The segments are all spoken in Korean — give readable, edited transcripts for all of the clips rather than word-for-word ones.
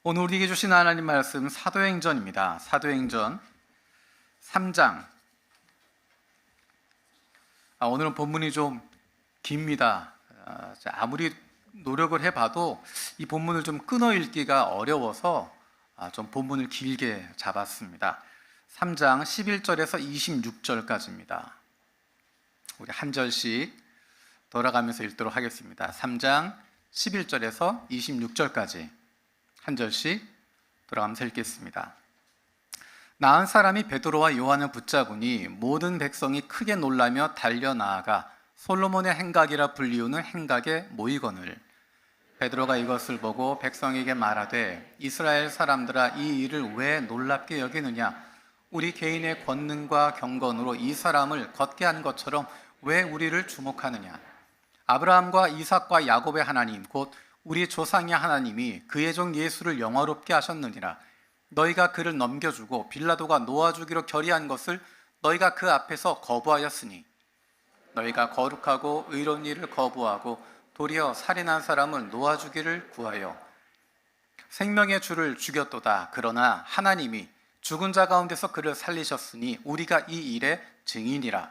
오늘 우리에게 주신 하나님 말씀 사도행전입니다. 사도행전 3장. 오늘은 본문이 좀 깁니다. 아무리 노력을 해봐도 이 본문을 좀 끊어 읽기가 어려워서 좀 본문을 길게 잡았습니다. 3장 11절에서 26절까지입니다. 우리 한 절씩 돌아가면서 읽도록 하겠습니다. 3장 11절에서 26절까지 한 절씩 돌아가면서 읽겠습니다. 나은 사람이 베드로와 요한을 붙잡으니 모든 백성이 크게 놀라며 달려나아가 솔로몬의 행각이라 불리우는 행각에 모이거늘 베드로가 이것을 보고 백성에게 말하되 이스라엘 사람들아 이 일을 왜 놀랍게 여기느냐 우리 개인의 권능과 경건으로 이 사람을 걷게 한 것처럼 왜 우리를 주목하느냐 아브라함과 이삭과 야곱의 하나님 곧 우리 조상의 하나님이 그의 종 예수를 영화롭게 하셨느니라 너희가 그를 넘겨주고 빌라도가 놓아주기로 결의한 것을 너희가 그 앞에서 거부하였으니 너희가 거룩하고 의로운 일을 거부하고 도리어 살인한 사람을 놓아주기를 구하여 생명의 주를 죽였도다. 그러나 하나님이 죽은 자 가운데서 그를 살리셨으니 우리가 이 일의 증인이라.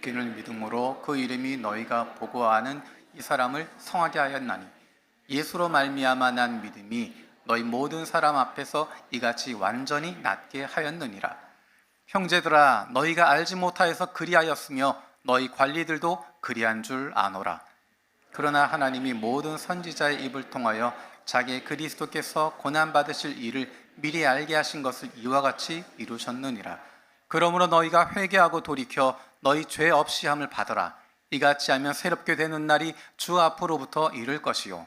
그를 믿음으로 그 이름이 너희가 보고하는 이 사람을 성하게 하였나니 예수로 말미암아 난 믿음이 너희 모든 사람 앞에서 이같이 완전히 낫게 하였느니라. 형제들아 너희가 알지 못하여서 그리하였으며 너희 관리들도 그리한 줄 아노라. 그러나 하나님이 모든 선지자의 입을 통하여 자기 그리스도께서 고난받으실 일을 미리 알게 하신 것을 이와 같이 이루셨느니라. 그러므로 너희가 회개하고 돌이켜 너희 죄 없이 함을 받아라. 이같이 하면 새롭게 되는 날이 주 앞으로부터 이를 것이요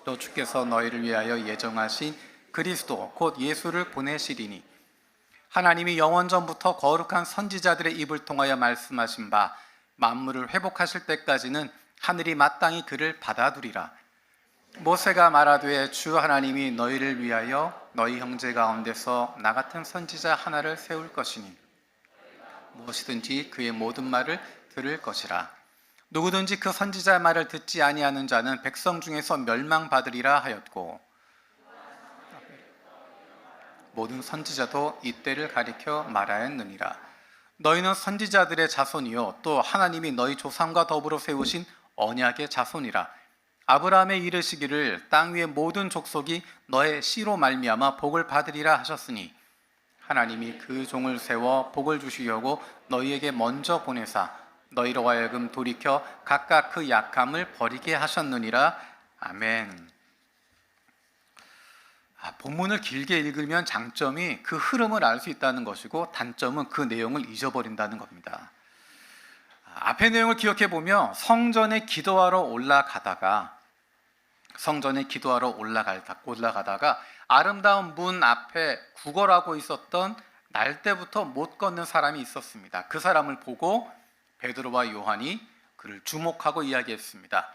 또 주께서 너희를 위하여 예정하신 그리스도 곧 예수를 보내시리니 하나님이 영원전부터 거룩한 선지자들의 입을 통하여 말씀하신 바 만물을 회복하실 때까지는 하늘이 마땅히 그를 받아두리라. 모세가 말하되 주 하나님이 너희를 위하여 너희 형제 가운데서 나 같은 선지자 하나를 세울 것이니 무엇이든지 그의 모든 말을 들을 것이라. 누구든지 그 선지자의 말을 듣지 아니하는 자는 백성 중에서 멸망받으리라 하였고 모든 선지자도 이때를 가리켜 말하였느니라. 너희는 선지자들의 자손이요 또 하나님이 너희 조상과 더불어 세우신 언약의 자손이라. 아브라함에 이르시기를 땅 위의 모든 족속이 너의 씨로 말미암아 복을 받으리라 하셨으니 하나님이 그 종을 세워 복을 주시려고 너희에게 먼저 보내사 너희로 하여금 돌이켜 각각 그 약함을 버리게 하셨느니라. 아멘. 본문을 길게 읽으면 장점이 그 흐름을 알 수 있다는 것이고 단점은 그 내용을 잊어버린다는 겁니다. 앞의 내용을 기억해 보면 성전에 기도하러 올라가다가 아름다운 문 앞에 구걸하고 있었던 날 때부터 못 걷는 사람이 있었습니다. 그 사람을 보고 베드로와 요한이 그를 주목하고 이야기했습니다.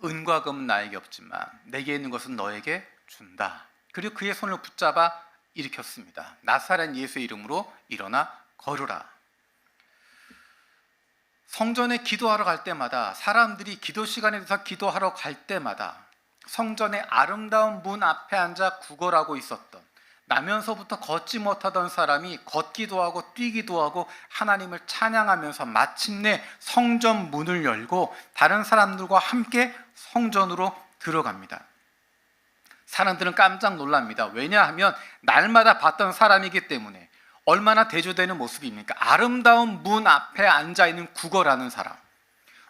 은과 금은 나에게 없지만 내게 있는 것은 너에게 준다. 그리고 그의 손을 붙잡아 일으켰습니다. 나사렛 예수의 이름으로 일어나 걸으라. 성전에 기도하러 갈 때마다 사람들이 기도 시간에 대해서 기도하러 갈 때마다 성전의 아름다운 문 앞에 앉아 구걸하고 있었던 나면서부터 걷지 못하던 사람이 걷기도 하고 뛰기도 하고 하나님을 찬양하면서 마침내 성전 문을 열고 다른 사람들과 함께 성전으로 들어갑니다. 사람들은 깜짝 놀랍니다. 왜냐하면 날마다 봤던 사람이기 때문에. 얼마나 대조되는 모습입니까? 아름다운 문 앞에 앉아있는 구걸하는 사람,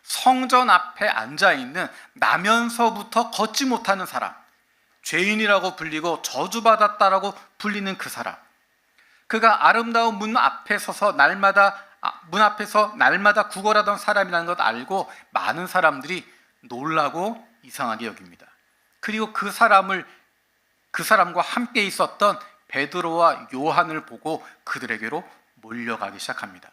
성전 앞에 앉아있는 나면서부터 걷지 못하는 사람, 죄인이라고 불리고 저주받았다라고 불리는 그 사람, 그가 아름다운 문 앞에 서서 날마다 구걸하던 사람이라는 것 알고 많은 사람들이 놀라고 이상하게 여깁니다. 그리고 그 사람과 함께 있었던 베드로와 요한을 보고 그들에게로 몰려가기 시작합니다.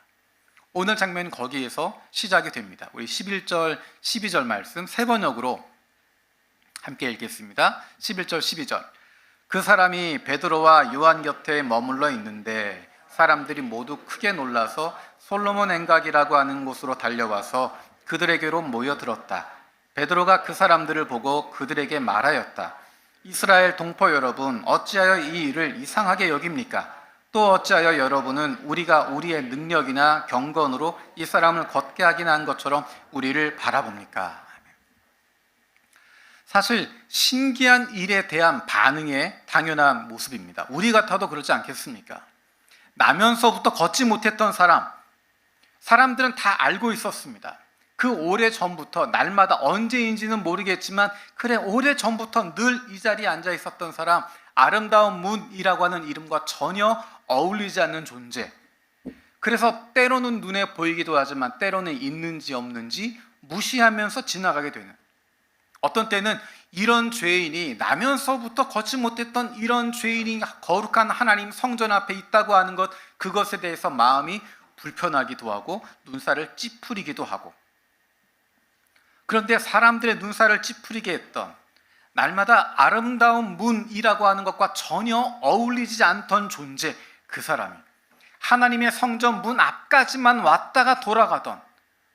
오늘 장면은 거기에서 시작이 됩니다. 우리 11절, 12절 말씀 세 번역으로 함께 읽겠습니다. 11절, 12절. 그 사람이 베드로와 요한 곁에 머물러 있는데 사람들이 모두 크게 놀라서 솔로몬 행각이라고 하는 곳으로 달려와서 그들에게로 모여들었다. 베드로가 그 사람들을 보고 그들에게 말하였다. 이스라엘 동포 여러분, 어찌하여 이 일을 이상하게 여깁니까? 또 어찌하여 여러분은 우리가 우리의 능력이나 경건으로 이 사람을 걷게 하긴 한 것처럼 우리를 바라봅니까? 사실 신기한 일에 대한 반응의 당연한 모습입니다. 우리 같아도 그러지 않겠습니까? 나면서부터 걷지 못했던 사람들은 다 알고 있었습니다. 그 오래전부터, 날마다 언제인지는 모르겠지만 그래, 오래전부터 늘 이 자리에 앉아 있었던 사람, 아름다운 문이라고 하는 이름과 전혀 어울리지 않는 존재. 그래서 때로는 눈에 보이기도 하지만 때로는 있는지 없는지 무시하면서 지나가게 되는, 어떤 때는 이런 죄인이, 나면서부터 걷지 못했던 이런 죄인이 거룩한 하나님 성전 앞에 있다고 하는 것, 그것에 대해서 마음이 불편하기도 하고 눈살을 찌푸리기도 하고, 그런데 사람들의 눈살을 찌푸리게 했던, 날마다 아름다운 문이라고 하는 것과 전혀 어울리지 않던 존재, 그 사람이 하나님의 성전 문 앞까지만 왔다가 돌아가던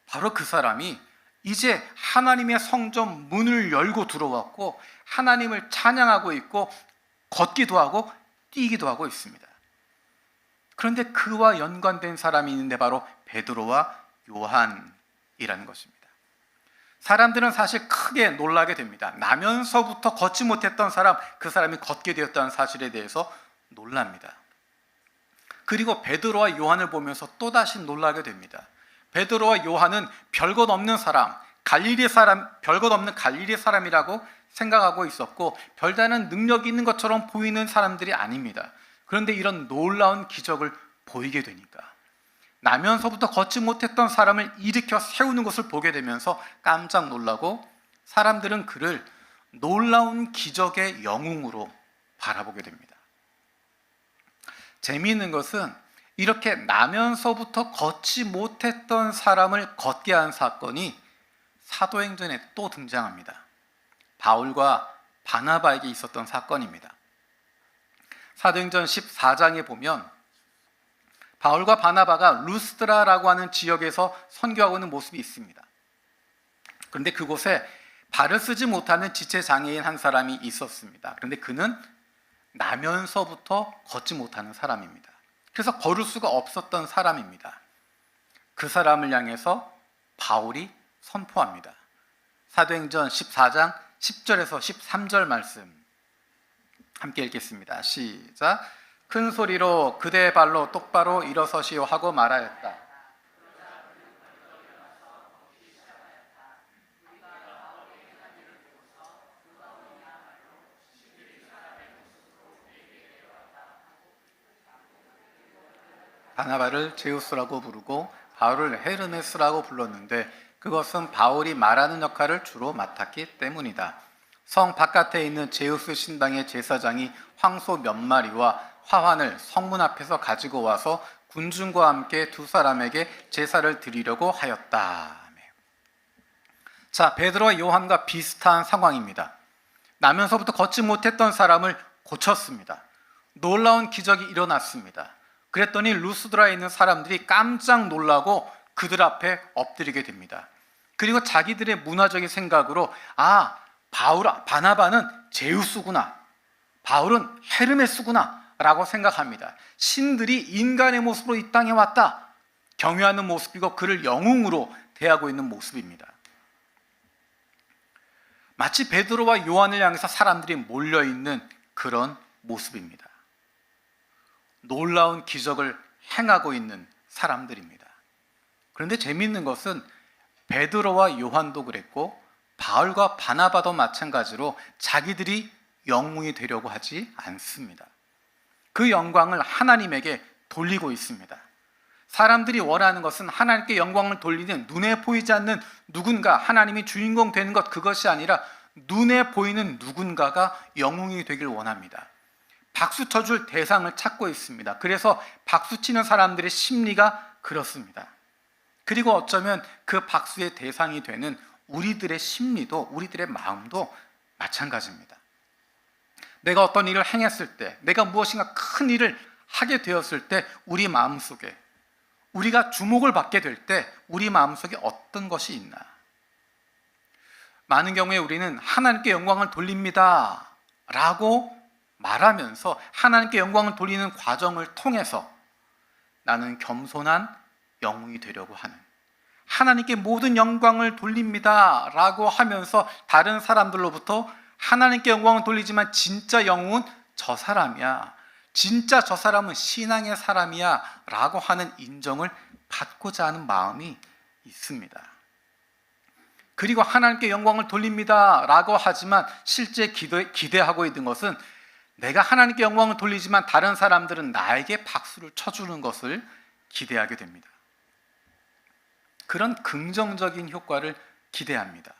바로 그 사람이 이제 하나님의 성전 문을 열고 들어왔고 하나님을 찬양하고 있고 걷기도 하고 뛰기도 하고 있습니다. 그런데 그와 연관된 사람이 있는데 바로 베드로와 요한이라는 것입니다. 사람들은 사실 크게 놀라게 됩니다. 나면서부터 걷지 못했던 사람, 그 사람이 걷게 되었다는 사실에 대해서 놀랍니다. 그리고 베드로와 요한을 보면서 또다시 놀라게 됩니다. 베드로와 요한은 별것 없는 사람, 별것 없는 갈릴리 사람이라고 생각하고 있었고 별다른 능력이 있는 것처럼 보이는 사람들이 아닙니다. 그런데 이런 놀라운 기적을 보이게 되니까 나면서부터 걷지 못했던 사람을 일으켜 세우는 것을 보게 되면서 깜짝 놀라고 사람들은 그를 놀라운 기적의 영웅으로 바라보게 됩니다. 재미있는 것은 이렇게 나면서부터 걷지 못했던 사람을 걷게 한 사건이 사도행전에 또 등장합니다. 바울과 바나바에게 있었던 사건입니다. 사도행전 14장에 보면 바울과 바나바가 루스드라라고 하는 지역에서 선교하고 있는 모습이 있습니다. 그런데 그곳에 발을 쓰지 못하는 지체장애인 한 사람이 있었습니다. 그런데 그는 나면서부터 걷지 못하는 사람입니다. 그래서 걸을 수가 없었던 사람입니다. 그 사람을 향해서 바울이 선포합니다. 사도행전 14장 10절에서 13절 말씀 함께 읽겠습니다. 시작. 큰 소리로 그대의 발로 똑바로 일어서시오 하고 말하였다. 바나바를 제우스라고 부르고 바울을 헤르메스라고 불렀는데 그것은 바울이 말하는 역할을 주로 맡았기 때문이다. 성 바깥에 있는 제우스 신당의 제사장이 황소 몇 마리와 화환을 성문 앞에서 가지고 와서 군중과 함께 두 사람에게 제사를 드리려고 하였다. 자, 베드로와 요한과 비슷한 상황입니다. 나면서부터 걷지 못했던 사람을 고쳤습니다. 놀라운 기적이 일어났습니다. 그랬더니 루스드라에 있는 사람들이 깜짝 놀라고 그들 앞에 엎드리게 됩니다. 그리고 자기들의 문화적인 생각으로 바나바는 제우스구나, 바울은 헤르메스구나 라고 생각합니다. 신들이 인간의 모습으로 이 땅에 왔다, 경외하는 모습이고 그를 영웅으로 대하고 있는 모습입니다. 마치 베드로와 요한을 향해서 사람들이 몰려있는 그런 모습입니다. 놀라운 기적을 행하고 있는 사람들입니다. 그런데 재미있는 것은 베드로와 요한도 그랬고 바울과 바나바도 마찬가지로 자기들이 영웅이 되려고 하지 않습니다. 그 영광을 하나님에게 돌리고 있습니다. 사람들이 원하는 것은 하나님께 영광을 돌리는 눈에 보이지 않는 누군가, 하나님이 주인공 되는 것, 그것이 아니라 눈에 보이는 누군가가 영웅이 되길 원합니다. 박수 쳐줄 대상을 찾고 있습니다. 그래서 박수 치는 사람들의 심리가 그렇습니다. 그리고 어쩌면 그 박수의 대상이 되는 우리들의 심리도, 우리들의 마음도 마찬가지입니다. 내가 어떤 일을 행했을 때, 내가 무엇인가 큰 일을 하게 되었을 때 우리 마음속에, 우리가 주목을 받게 될 때 우리 마음속에 어떤 것이 있나? 많은 경우에 우리는 하나님께 영광을 돌립니다 라고 말하면서 하나님께 영광을 돌리는 과정을 통해서 나는 겸손한 영웅이 되려고 하는, 하나님께 모든 영광을 돌립니다 라고 하면서 다른 사람들로부터 하나님께 영광을 돌리지만 진짜 영웅은 저 사람이야, 진짜 저 사람은 신앙의 사람이야 라고 하는 인정을 받고자 하는 마음이 있습니다. 그리고 하나님께 영광을 돌립니다 라고 하지만 실제 기대하고 있는 것은 내가 하나님께 영광을 돌리지만 다른 사람들은 나에게 박수를 쳐주는 것을 기대하게 됩니다. 그런 긍정적인 효과를 기대합니다.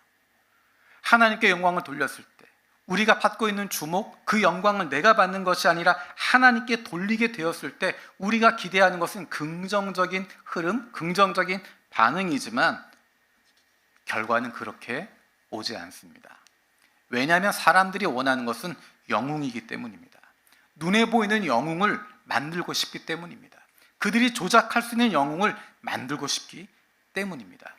하나님께 영광을 돌렸을 때 우리가 받고 있는 주목, 그 영광을 내가 받는 것이 아니라 하나님께 돌리게 되었을 때 우리가 기대하는 것은 긍정적인 흐름, 긍정적인 반응이지만 결과는 그렇게 오지 않습니다. 왜냐하면 사람들이 원하는 것은 영웅이기 때문입니다. 눈에 보이는 영웅을 만들고 싶기 때문입니다. 그들이 조작할 수 있는 영웅을 만들고 싶기 때문입니다.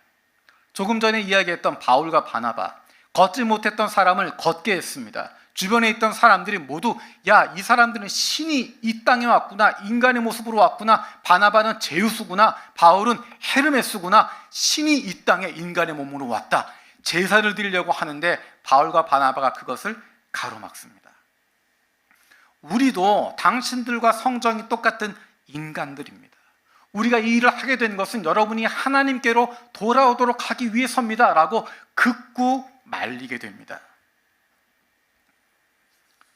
조금 전에 이야기했던 바울과 바나바, 걷지 못했던 사람을 걷게 했습니다. 주변에 있던 사람들이 모두 야, 이 사람들은 신이 이 땅에 왔구나, 인간의 모습으로 왔구나, 바나바는 제우스구나, 바울은 헤르메스구나, 신이 이 땅에 인간의 몸으로 왔다, 제사를 드리려고 하는데 바울과 바나바가 그것을 가로막습니다. 우리도 당신들과 성정이 똑같은 인간들입니다. 우리가 이 일을 하게 된 것은 여러분이 하나님께로 돌아오도록 하기 위해서입니다 라고 극구 말리게 됩니다.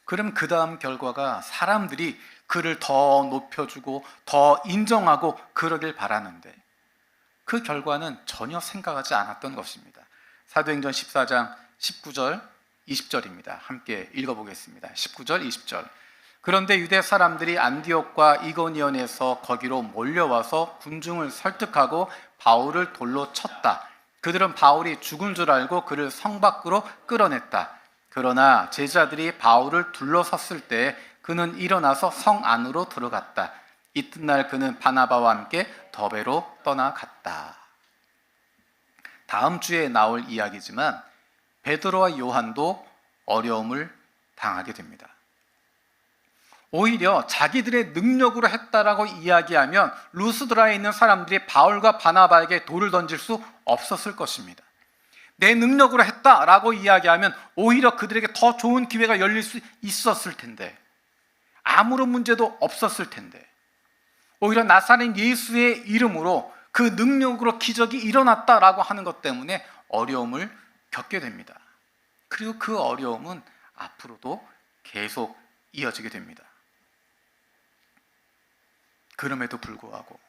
그럼 그 다음 결과가 사람들이 그를 더 높여주고 더 인정하고 그러길 바라는데 그 결과는 전혀 생각하지 않았던 것입니다. 사도행전 14장 19절 20절입니다. 함께 읽어보겠습니다. 19절 20절. 그런데 유대 사람들이 안디옥과 이고니온에서 거기로 몰려와서 군중을 설득하고 바울을 돌로 쳤다. 그들은 바울이 죽은 줄 알고 그를 성 밖으로 끌어냈다. 그러나 제자들이 바울을 둘러섰을 때 그는 일어나서 성 안으로 들어갔다. 이튿날 그는 바나바와 함께 더베로 떠나갔다. 다음 주에 나올 이야기지만 베드로와 요한도 어려움을 당하게 됩니다. 오히려 자기들의 능력으로 했다라고 이야기하면 루스드라에 있는 사람들이 바울과 바나바에게 돌을 던질 수 없었을 것입니다. 내 능력으로 했다라고 이야기하면 오히려 그들에게 더 좋은 기회가 열릴 수 있었을 텐데, 아무런 문제도 없었을 텐데, 오히려 나사렛 예수의 이름으로 그 능력으로 기적이 일어났다라고 하는 것 때문에 어려움을 겪게 됩니다. 그리고 그 어려움은 앞으로도 계속 이어지게 됩니다. 그럼에도 불구하고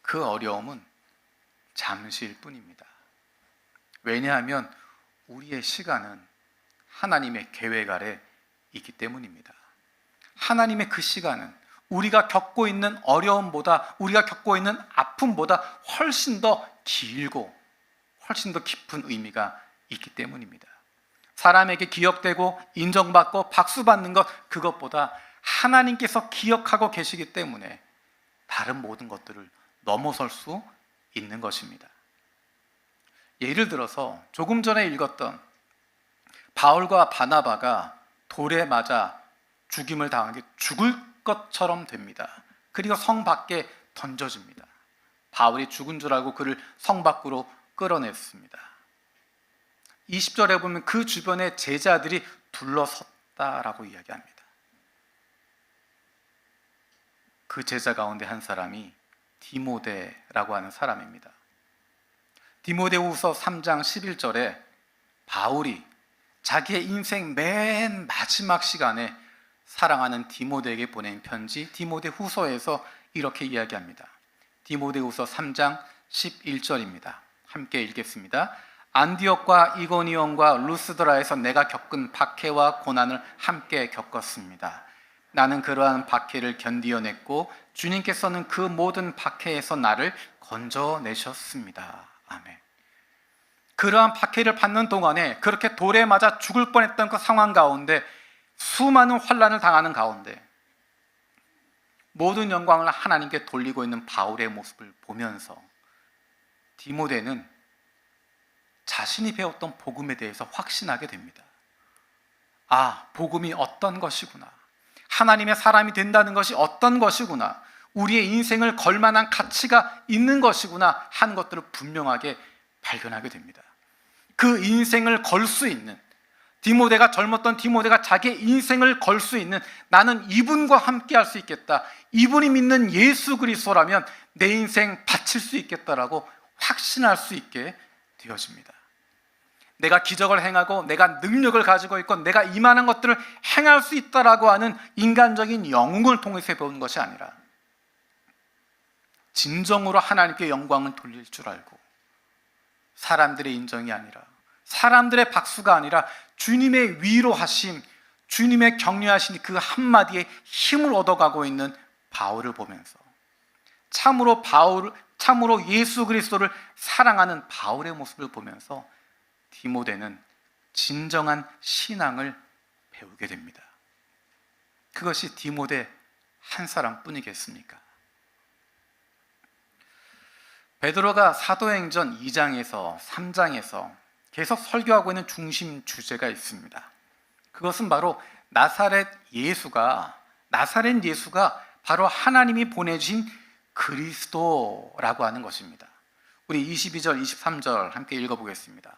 그 어려움은 잠시일 뿐입니다. 왜냐하면 우리의 시간은 하나님의 계획 아래 있기 때문입니다. 하나님의 그 시간은 우리가 겪고 있는 어려움보다, 우리가 겪고 있는 아픔보다 훨씬 더 길고 훨씬 더 깊은 의미가 있기 때문입니다. 사람에게 기억되고 인정받고 박수받는 것, 그것보다 하나님께서 기억하고 계시기 때문에 다른 모든 것들을 넘어설 수 있는 것입니다. 예를 들어서 조금 전에 읽었던 바울과 바나바가 돌에 맞아 죽임을 당한 게 죽을 것처럼 됩니다. 그리고 성 밖에 던져집니다. 바울이 죽은 줄 알고 그를 성 밖으로 끌어냈습니다. 20절에 보면 그 주변에 제자들이 둘러섰다라고 이야기합니다. 그 제자 가운데 한 사람이 디모데라고 하는 사람입니다. 디모데후서 3장 11절에 바울이 자기의 인생 맨 마지막 시간에 사랑하는 디모데에게 보낸 편지 디모데후서에서 이렇게 이야기합니다. 디모데후서 3장 11절입니다. 함께 읽겠습니다. 안디옥과 이고니온과 루스드라에서 내가 겪은 박해와 고난을 함께 겪었습니다. 나는 그러한 박해를 견디어냈고 주님께서는 그 모든 박해에서 나를 건져내셨습니다. 아멘. 그러한 박해를 받는 동안에 그렇게 돌에 맞아 죽을 뻔했던 그 상황 가운데, 수많은 환난을 당하는 가운데 모든 영광을 하나님께 돌리고 있는 바울의 모습을 보면서 디모데는 자신이 배웠던 복음에 대해서 확신하게 됩니다. 복음이 어떤 것이구나. 하나님의 사람이 된다는 것이 어떤 것이구나. 우리의 인생을 걸 만한 가치가 있는 것이구나 하는 것들을 분명하게 발견하게 됩니다. 그 인생을 걸 수 있는, 디모데가 젊었던 디모데가 자기의 인생을 걸 수 있는, 나는 이분과 함께 할 수 있겠다, 이분이 믿는 예수 그리스도라면 내 인생 바칠 수 있겠다라고 확신할 수 있게 되어집니다. 내가 기적을 행하고 내가 능력을 가지고 있고 내가 이만한 것들을 행할 수 있다라고 하는 인간적인 영웅을 통해서 배우는 것이 아니라 진정으로 하나님께 영광을 돌릴 줄 알고, 사람들의 인정이 아니라, 사람들의 박수가 아니라 주님의 위로하심, 주님의 격려하신 그 한마디에 힘을 얻어가고 있는 바울을 보면서 참으로 예수 그리스도를 사랑하는 바울의 모습을 보면서 디모데는 진정한 신앙을 배우게 됩니다. 그것이 디모데 한 사람뿐이겠습니까? 베드로가 사도행전 2장에서 3장에서 계속 설교하고 있는 중심 주제가 있습니다. 그것은 바로 나사렛 예수가 바로 하나님이 보내주신 그리스도라고 하는 것입니다. 우리 22절, 23절 함께 읽어보겠습니다.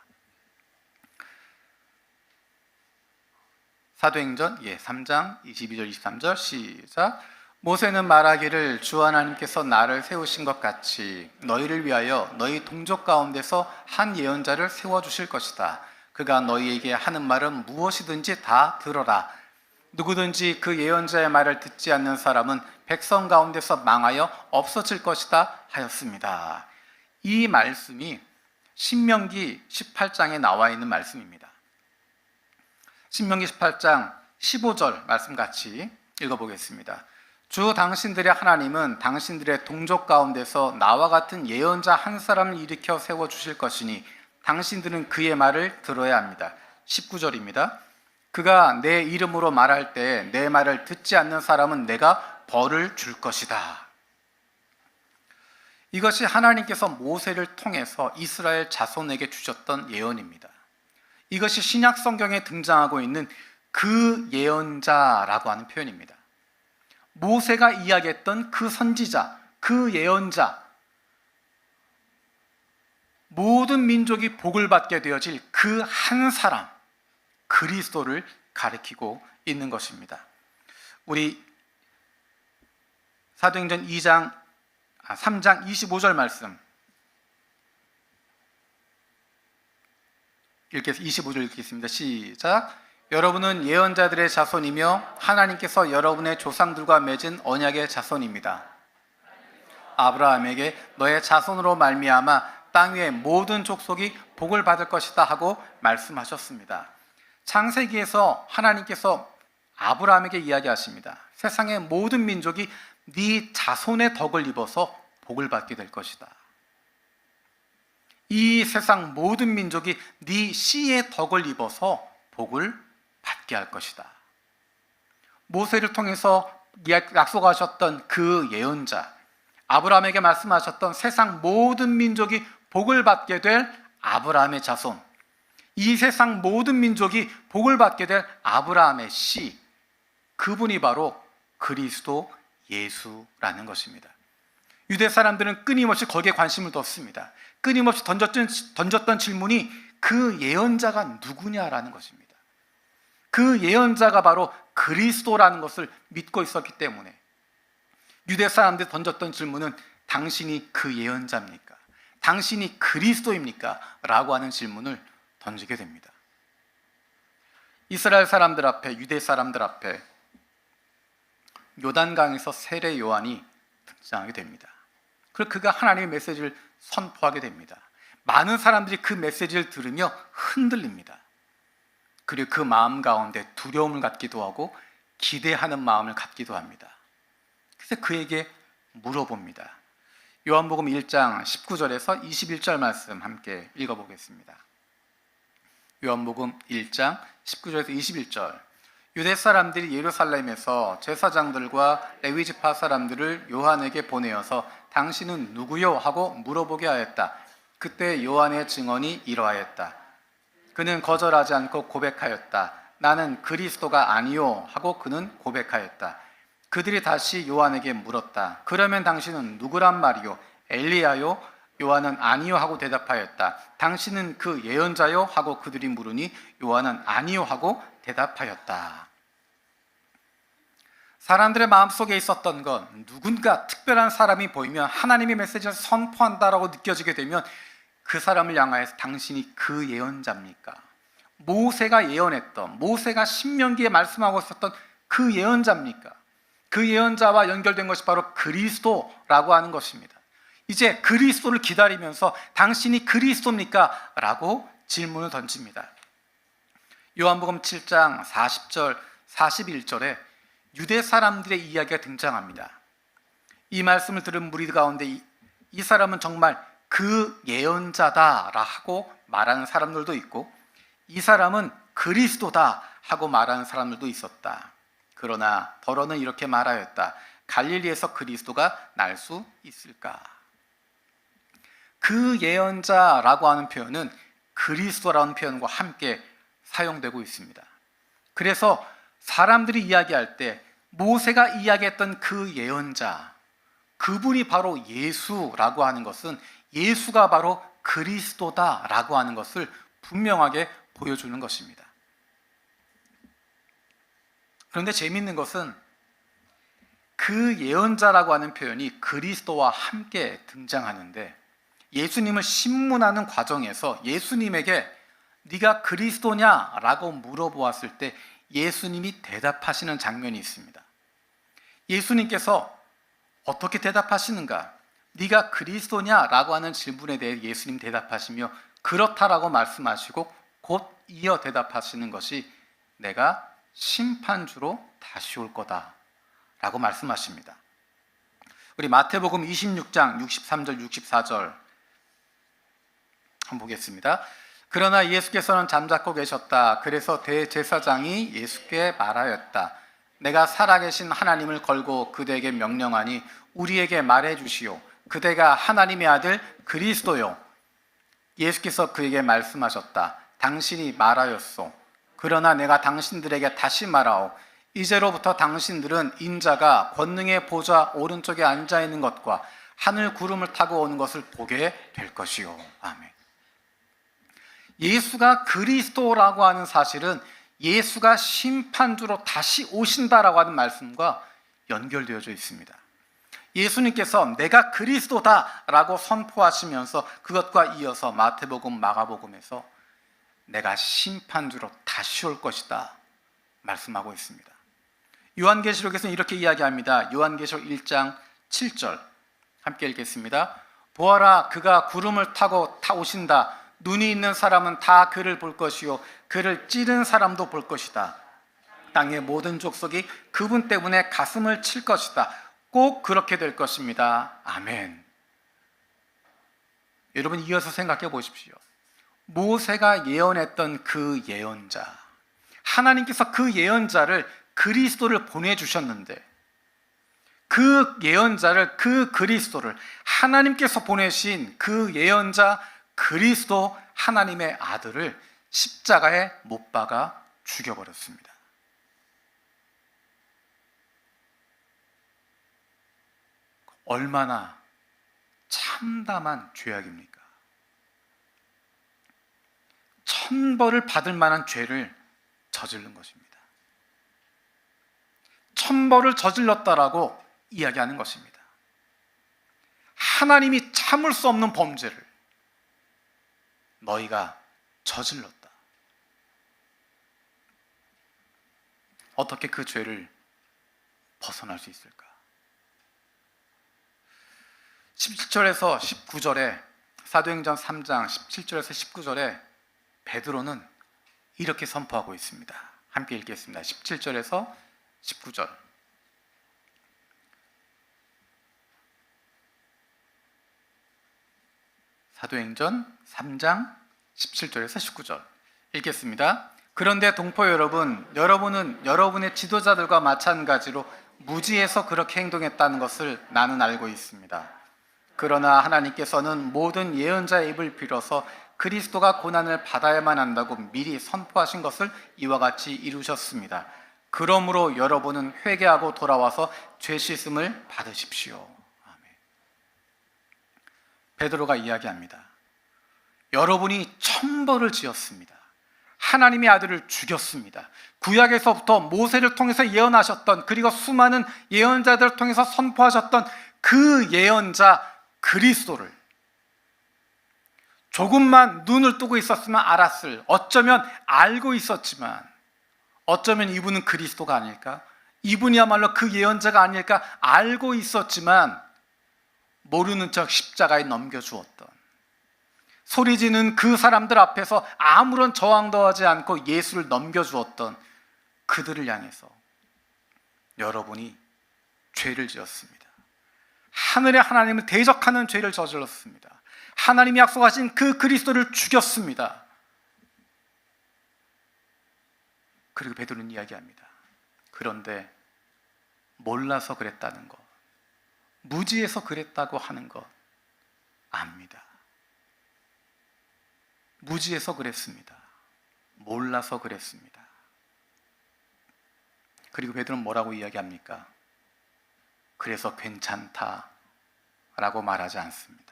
사도행전 3장 22절, 23절 시작. 모세는 말하기를 주 하나님께서 나를 세우신 것 같이 너희를 위하여 너희 동족 가운데서 한 예언자를 세워주실 것이다. 그가 너희에게 하는 말은 무엇이든지 다 들어라. 누구든지 그 예언자의 말을 듣지 않는 사람은 백성 가운데서 망하여 없어질 것이다 하였습니다. 이 말씀이 신명기 18장에 나와 있는 말씀입니다. 신명기 18장 15절 말씀 같이 읽어보겠습니다. 주 당신들의 하나님은 당신들의 동족 가운데서 나와 같은 예언자 한 사람을 일으켜 세워주실 것이니 당신들은 그의 말을 들어야 합니다. 19절입니다. 그가 내 이름으로 말할 때 내 말을 듣지 않는 사람은 내가 벌을 줄 것이다. 이것이 하나님께서 모세를 통해서 이스라엘 자손에게 주셨던 예언입니다. 이것이 신약 성경에 등장하고 있는 그 예언자라고 하는 표현입니다. 모세가 이야기했던 그 선지자, 그 예언자, 모든 민족이 복을 받게 되어질 그 한 사람, 그리스도를 가리키고 있는 것입니다. 우리 사도행전 3장 25절 말씀 25절 읽겠습니다. 시작. 여러분은 예언자들의 자손이며 하나님께서 여러분의 조상들과 맺은 언약의 자손입니다. 아브라함에게 너의 자손으로 말미암아 땅 위의 모든 족속이 복을 받을 것이다 하고 말씀하셨습니다. 창세기에서 하나님께서 아브라함에게 이야기하십니다. 세상의 모든 민족이 네 자손의 덕을 입어서 복을 받게 될 것이다. 이 세상 모든 민족이 네 씨의 덕을 입어서 복을 받게 할 것이다. 모세를 통해서 약속하셨던 그 예언자, 아브라함에게 말씀하셨던 세상 모든 민족이 복을 받게 될 아브라함의 자손, 이 세상 모든 민족이 복을 받게 될 아브라함의 씨, 그분이 바로 그리스도 예수라는 것입니다. 유대 사람들은 끊임없이 거기에 관심을 뒀습니다. 끊임없이 던졌던 질문이 그 예언자가 누구냐라는 것입니다. 그 예언자가 바로 그리스도라는 것을 믿고 있었기 때문에 유대 사람들이 던졌던 질문은 당신이 그 예언자입니까? 당신이 그리스도입니까? 라고 하는 질문을 던지게 됩니다. 이스라엘 사람들 앞에, 유대 사람들 앞에 요단강에서 세례 요한이 등장하게 됩니다. 그리고 그가 하나님의 메시지를 선포하게 됩니다. 많은 사람들이 그 메시지를 들으며 흔들립니다. 그리고 그 마음 가운데 두려움을 갖기도 하고 기대하는 마음을 갖기도 합니다. 그래서 그에게 물어봅니다. 요한복음 1장 19절에서 21절 말씀 함께 읽어보겠습니다. 요한복음 1장 19절에서 21절. 유대 사람들이 예루살렘에서 제사장들과 레위지파 사람들을 요한에게 보내어서 당신은 누구요? 하고 물어보게 하였다. 그때 요한의 증언이 이러하였다. 그는 거절하지 않고 고백하였다. 나는 그리스도가 아니요 하고 그는 고백하였다. 그들이 다시 요한에게 물었다. 그러면 당신은 누구란 말이요? 엘리야요? 요한은 아니요 하고 대답하였다. 당신은 그 예언자요? 하고 그들이 물으니 요한은 아니요 하고 대답하였다. 사람들의 마음속에 있었던 건 누군가 특별한 사람이 보이면 하나님의 메시지를 선포한다라고 느껴지게 되면 그 사람을 향하여서 당신이 그 예언자입니까? 모세가 예언했던, 모세가 신명기에 말씀하고 있었던 그 예언자입니까? 그 예언자와 연결된 것이 바로 그리스도라고 하는 것입니다. 이제 그리스도를 기다리면서 당신이 그리스도입니까? 라고 질문을 던집니다. 요한복음 7장 40절, 41절에 유대 사람들의 이야기가 등장합니다. 이 말씀을 들은 무리 가운데 이 사람은 정말 그 예언자다 하고 말하는 사람들도 있고 이 사람은 그리스도다 하고 말하는 사람들도 있었다. 그러나 더러는 이렇게 말하였다. 갈릴리에서 그리스도가 날 수 있을까? 그 예언자라고 하는 표현은 그리스도라는 표현과 함께 사용되고 있습니다. 그래서 사람들이 이야기할 때 모세가 이야기했던 그 예언자, 그분이 바로 예수라고 하는 것은 예수가 바로 그리스도다라고 하는 것을 분명하게 보여주는 것입니다. 그런데 재미있는 것은 그 예언자라고 하는 표현이 그리스도와 함께 등장하는데 예수님을 신문하는 과정에서 예수님에게 네가 그리스도냐라고 물어보았을 때 예수님이 대답하시는 장면이 있습니다. 예수님께서 어떻게 대답하시는가? 네가 그리스도냐라고 하는 질문에 대해 예수님 대답하시며 그렇다라고 말씀하시고 곧 이어 대답하시는 것이 내가 심판주로 다시 올 거다 라고 말씀하십니다. 우리 마태복음 26장 63절 64절 한번 보겠습니다. 그러나 예수께서는 잠자코 계셨다. 그래서 대제사장이 예수께 말하였다. 내가 살아계신 하나님을 걸고 그대에게 명령하니 우리에게 말해 주시오. 그대가 하나님의 아들 그리스도요. 예수께서 그에게 말씀하셨다. 당신이 말하였소. 그러나 내가 당신들에게 다시 말하오. 이제로부터 당신들은 인자가 권능의 보좌 오른쪽에 앉아 있는 것과 하늘 구름을 타고 오는 것을 보게 될 것이요. 아멘. 예수가 그리스도라고 하는 사실은 예수가 심판주로 다시 오신다라고 하는 말씀과 연결되어져 있습니다. 예수님께서 내가 그리스도다라고 선포하시면서 그것과 이어서 마태복음, 마가복음에서 내가 심판주로 다시 올 것이다 말씀하고 있습니다. 요한계시록에서는 이렇게 이야기합니다. 요한계시록 1장 7절 함께 읽겠습니다. 보아라, 그가 구름을 타고 오신다. 눈이 있는 사람은 다 그를 볼 것이요 그를 찌른 사람도 볼 것이다. 땅의 모든 족속이 그분 때문에 가슴을 칠 것이다. 꼭 그렇게 될 것입니다. 아멘. 여러분 이어서 생각해 보십시오. 모세가 예언했던 그 예언자, 하나님께서 그 예언자를 그리스도를 보내주셨는데 그 예언자를, 그 그리스도를 하나님께서 보내신 그 예언자 그리스도 하나님의 아들을 십자가에 못 박아 죽여버렸습니다. 얼마나 참담한 죄악입니까? 천벌을 받을 만한 죄를 저지른 것입니다. 천벌을 저질렀다라고 이야기하는 것입니다. 하나님이 참을 수 없는 범죄를 너희가 저질렀다. 어떻게 그 죄를 벗어날 수 있을까? 17절에서 19절에 사도행전 3장 17절에서 19절에 베드로는 이렇게 선포하고 있습니다. 함께 읽겠습니다. 17절에서 19절. 사도행전 3장 17절에서 19절 읽겠습니다. 그런데 동포 여러분, 여러분은 여러분의 지도자들과 마찬가지로 무지해서 그렇게 행동했다는 것을 나는 알고 있습니다. 그러나 하나님께서는 모든 예언자의 입을 빌어서 그리스도가 고난을 받아야만 한다고 미리 선포하신 것을 이와 같이 이루셨습니다. 그러므로 여러분은 회개하고 돌아와서 죄 씻음을 받으십시오. 아멘. 베드로가 이야기합니다. 여러분이 천벌을 지었습니다. 하나님의 아들을 죽였습니다. 구약에서부터 모세를 통해서 예언하셨던, 그리고 수많은 예언자들을 통해서 선포하셨던 그 예언자 그리스도를 조금만 눈을 뜨고 있었으면 알았을, 어쩌면 알고 있었지만, 어쩌면 이분은 그리스도가 아닐까? 이분이야말로 그 예언자가 아닐까? 알고 있었지만 모르는 척 십자가에 넘겨주었던, 소리지는 그 사람들 앞에서 아무런 저항도 하지 않고 예수를 넘겨주었던 그들을 향해서 여러분이 죄를 지었습니다. 하늘의 하나님을 대적하는 죄를 저질렀습니다. 하나님이 약속하신 그 그리스도를 죽였습니다. 그리고 베드로는 이야기합니다. 그런데 몰라서 그랬다는 것, 무지해서 그랬다고 하는 것 압니다. 무지해서 그랬습니다. 몰라서 그랬습니다. 그리고 베드로는 뭐라고 이야기합니까? 그래서 괜찮다라고 말하지 않습니다.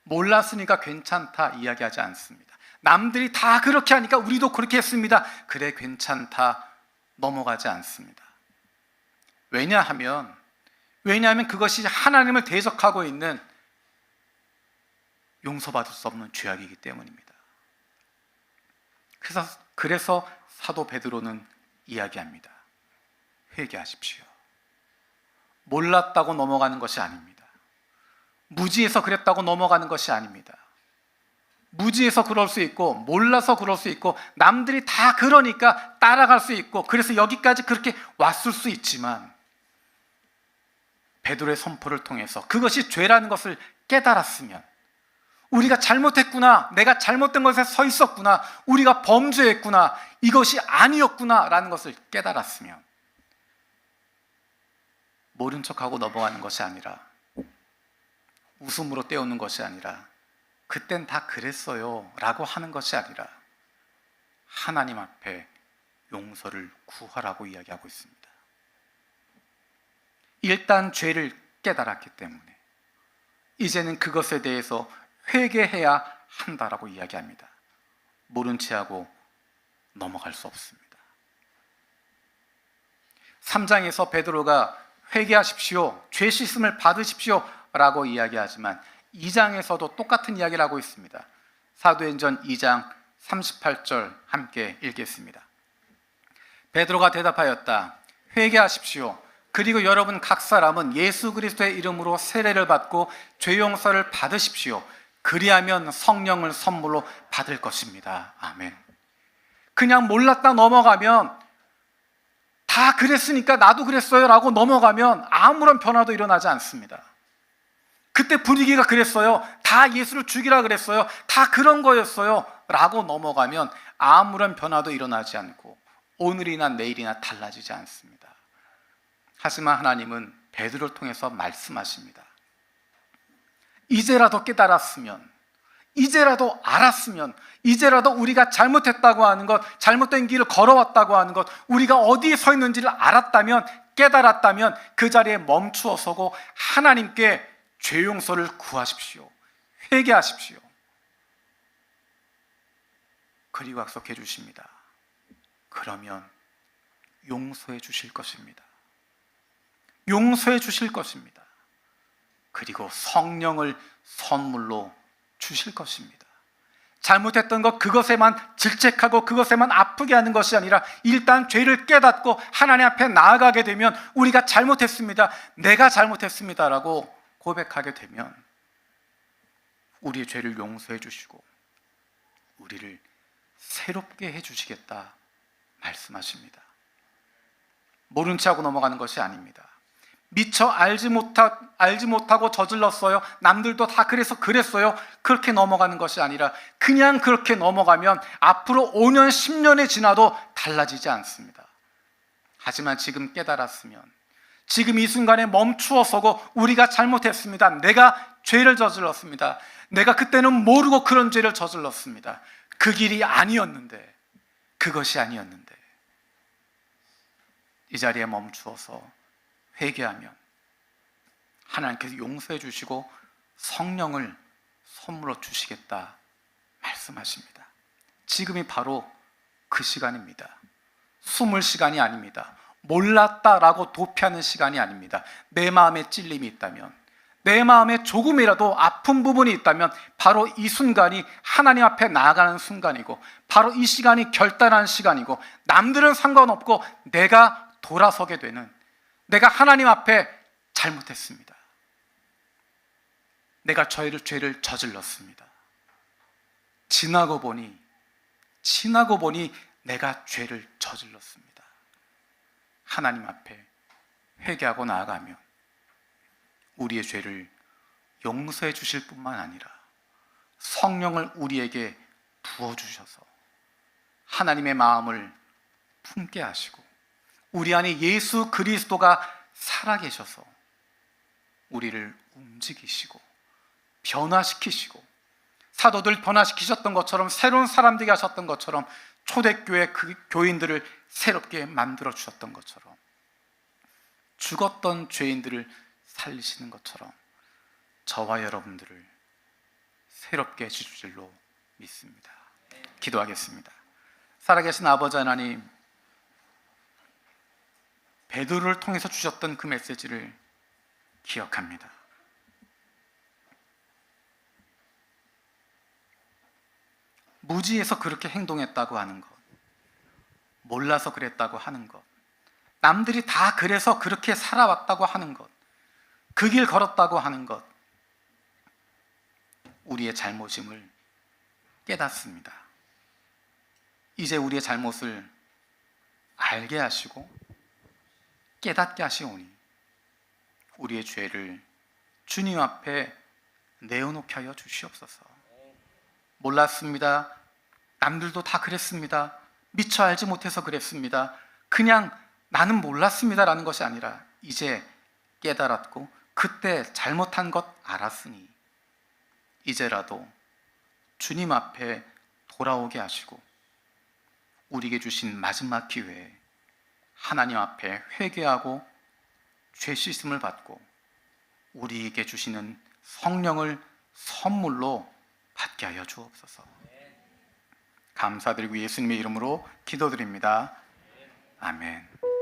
몰랐으니까 괜찮다 이야기하지 않습니다. 남들이 다 그렇게 하니까 우리도 그렇게 했습니다. 그래 괜찮다 넘어가지 않습니다. 왜냐하면 그것이 하나님을 대적하고 있는 용서받을 수 없는 죄악이기 때문입니다. 그래서 사도 베드로는 이야기합니다. 회개하십시오. 몰랐다고 넘어가는 것이 아닙니다. 무지해서 그랬다고 넘어가는 것이 아닙니다. 무지해서 그럴 수 있고, 몰라서 그럴 수 있고, 남들이 다 그러니까 따라갈 수 있고, 그래서 여기까지 그렇게 왔을 수 있지만, 베드로의 선포를 통해서 그것이 죄라는 것을 깨달았으면, 우리가 잘못했구나, 내가 잘못된 것에 서 있었구나, 우리가 범죄했구나, 이것이 아니었구나 라는 것을 깨달았으면 모른 척하고 넘어가는 것이 아니라, 웃음으로 때우는 것이 아니라, 그땐 다 그랬어요 라고 하는 것이 아니라 하나님 앞에 용서를 구하라고 이야기하고 있습니다. 일단 죄를 깨달았기 때문에 이제는 그것에 대해서 회개해야 한다라고 이야기합니다. 모른 체하고 넘어갈 수 없습니다. 3장에서 베드로가 회개하십시오, 죄 씻음을 받으십시오 라고 이야기하지만 2장에서도 똑같은 이야기를 하고 있습니다. 사도행전 2장 38절 함께 읽겠습니다. 베드로가 대답하였다. 회개하십시오. 그리고 여러분 각 사람은 예수 그리스도의 이름으로 세례를 받고 죄 용서를 받으십시오. 그리하면 성령을 선물로 받을 것입니다. 아멘. 그냥 몰랐다 넘어가면, 다 그랬으니까 나도 그랬어요 라고 넘어가면 아무런 변화도 일어나지 않습니다. 그때 분위기가 그랬어요, 다 예수를 죽이라 그랬어요, 다 그런 거였어요 라고 넘어가면 아무런 변화도 일어나지 않고 오늘이나 내일이나 달라지지 않습니다. 하지만 하나님은 베드로를 통해서 말씀하십니다. 이제라도 깨달았으면, 이제라도 알았으면, 이제라도 우리가 잘못했다고 하는 것, 잘못된 길을 걸어왔다고 하는 것, 우리가 어디에 서 있는지를 알았다면, 깨달았다면 그 자리에 멈추어 서고 하나님께 죄 용서를 구하십시오. 회개하십시오. 그리고 약속해 주십니다. 그러면 용서해 주실 것입니다. 용서해 주실 것입니다. 그리고 성령을 선물로 주실 것입니다. 잘못했던 것, 그것에만 질책하고 그것에만 아프게 하는 것이 아니라 일단 죄를 깨닫고 하나님 앞에 나아가게 되면, 우리가 잘못했습니다, 내가 잘못했습니다라고 고백하게 되면 우리의 죄를 용서해 주시고 우리를 새롭게 해주시겠다 말씀하십니다. 모른 체하고 넘어가는 것이 아닙니다. 미처 알지 못하고 저질렀어요, 남들도 다 그래서 그랬어요, 그렇게 넘어가는 것이 아니라 그냥 그렇게 넘어가면 앞으로 5년 10년이 지나도 달라지지 않습니다. 하지만 지금 깨달았으면, 지금 이 순간에 멈추어 서고 우리가 잘못했습니다. 내가 죄를 저질렀습니다. 내가 그때는 모르고 그런 죄를 저질렀습니다. 그 길이 아니었는데, 그것이 아니었는데, 이 자리에 멈추어서 회개하면 하나님께서 용서해 주시고 성령을 선물로 주시겠다 말씀하십니다. 지금이 바로 그 시간입니다. 숨을 시간이 아닙니다. 몰랐다라고 도피하는 시간이 아닙니다. 내 마음에 찔림이 있다면, 내 마음에 조금이라도 아픈 부분이 있다면 바로 이 순간이 하나님 앞에 나아가는 순간이고, 바로 이 시간이 결단하는 시간이고, 남들은 상관없고 내가 돌아서게 되는, 내가 하나님 앞에 잘못했습니다. 내가 죄를 저질렀습니다. 지나고 보니 내가 죄를 저질렀습니다. 하나님 앞에 회개하고 나아가면 우리의 죄를 용서해 주실 뿐만 아니라 성령을 우리에게 부어주셔서 하나님의 마음을 품게 하시고, 우리 안에 예수 그리스도가 살아계셔서 우리를 움직이시고 변화시키시고, 사도들 변화시키셨던 것처럼, 새로운 사람들이 하셨던 것처럼, 초대교회 그 교인들을 새롭게 만들어 주셨던 것처럼, 죽었던 죄인들을 살리시는 것처럼 저와 여러분들을 새롭게 해주실 줄로 믿습니다. 기도하겠습니다. 살아계신 아버지 하나님, 베드로를 통해서 주셨던 그 메시지를 기억합니다. 무지해서 그렇게 행동했다고 하는 것, 몰라서 그랬다고 하는 것, 남들이 다 그래서 그렇게 살아왔다고 하는 것, 그 길 걸었다고 하는 것, 우리의 잘못임을 깨닫습니다. 이제 우리의 잘못을 알게 하시고 깨닫게 하시오니 우리의 죄를 주님 앞에 내어놓게 하여 주시옵소서. 몰랐습니다. 남들도 다 그랬습니다. 미처 알지 못해서 그랬습니다. 그냥 나는 몰랐습니다라는 것이 아니라 이제 깨달았고 그때 잘못한 것 알았으니 이제라도 주님 앞에 돌아오게 하시고 우리에게 주신 마지막 기회에 하나님 앞에 회개하고 죄 씻음을 받고 우리에게 주시는 성령을 선물로 받게 하여 주옵소서. 감사드리고 예수님의 이름으로 기도드립니다. 아멘.